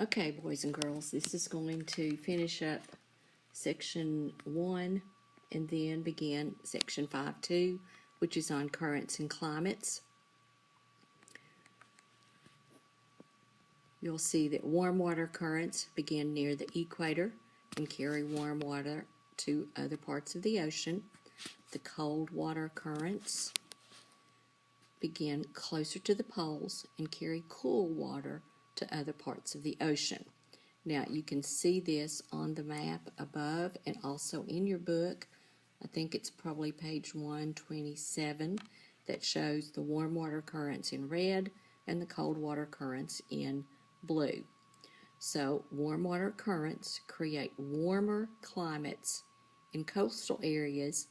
Okay, boys and girls, this is going to finish up section 1 and then begin section 5.2, which is on currents and climates. You'll see that warm water currents begin near the equator and carry warm water to other parts of the ocean. The cold water currents begin closer to the poles and carry cool water to other parts of the ocean. Now you can see this on the map above and also in your book. I think it's probably page 127 that shows the warm water currents in red and the cold water currents in blue. So warm water currents create warmer climates in coastal areas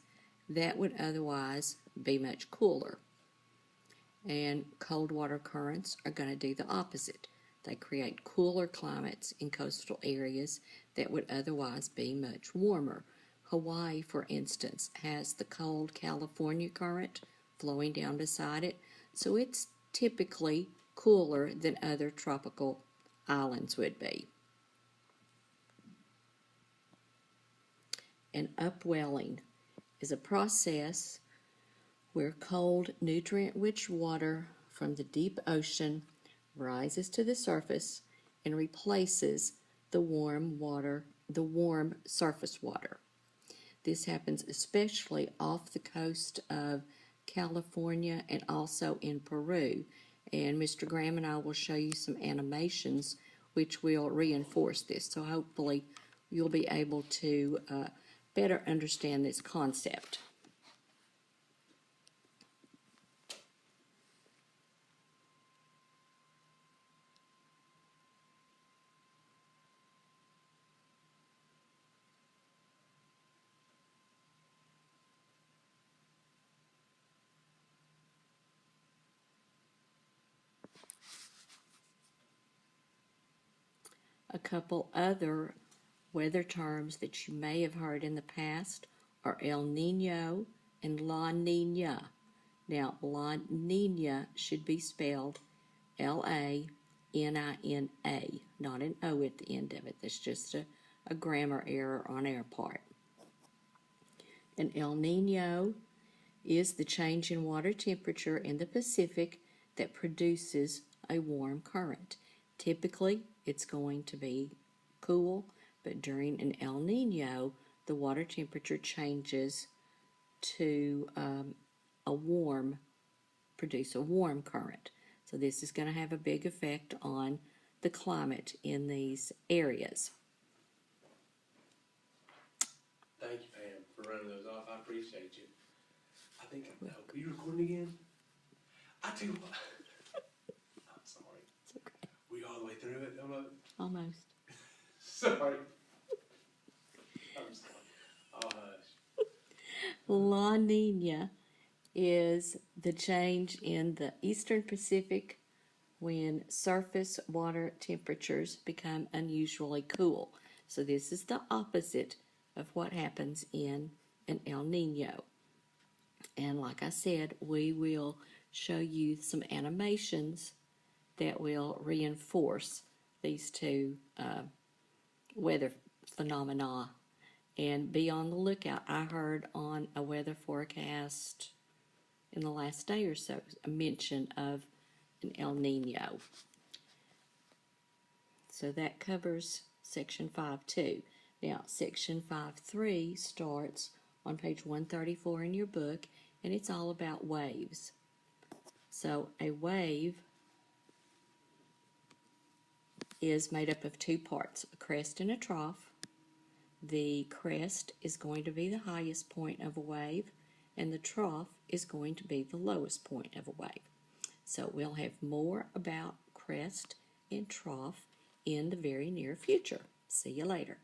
that would otherwise be much cooler. And cold water currents are going to do the opposite. They create cooler climates in coastal areas that would otherwise be much warmer. Hawaii, for instance, has the cold California current flowing down beside it, so it's typically cooler than other tropical islands would be. An upwelling is a process where cold, nutrient-rich water from the deep ocean rises to the surface and replaces the warm surface water. This happens especially off the coast of California and also in Peru. And Mr. Graham and I will show you some animations which will reinforce this. So hopefully you'll be able to better understand this concept. A couple other weather terms that you may have heard in the past are El Nino and La Nina. Now, La Nina should be spelled L-A-N-I-N-A, not an O at the end of it. That's just a grammar error on our part. An El Nino is the change in water temperature in the Pacific that produces a warm current. Typically, it's going to be cool, but during an El Nino, the water temperature changes to produce a warm current. So this is going to have a big effect on the climate in these areas. Thank you, Pam, for running those off. I appreciate you. I think I know. Are you recording again? I do. I'm sorry. It's okay. We all the way through it? Almost. Sorry. I'm sorry. Oh, hush. La Nina is the change in the eastern Pacific when surface water temperatures become unusually cool. So this is the opposite of what happens in an El Nino. And like I said, we will show you some animations that will reinforce these two weather phenomena. And be on the lookout. I heard on a weather forecast in the last day or so a mention of an El Nino. So that covers section 5.2. Now, section 5.3 starts on page 134 in your book, and it's all about waves. So a wave is made up of two parts, a crest and a trough. The crest is going to be the highest point of a wave, and the trough is going to be the lowest point of a wave. So we'll have more about crest and trough in the very near future. See you later.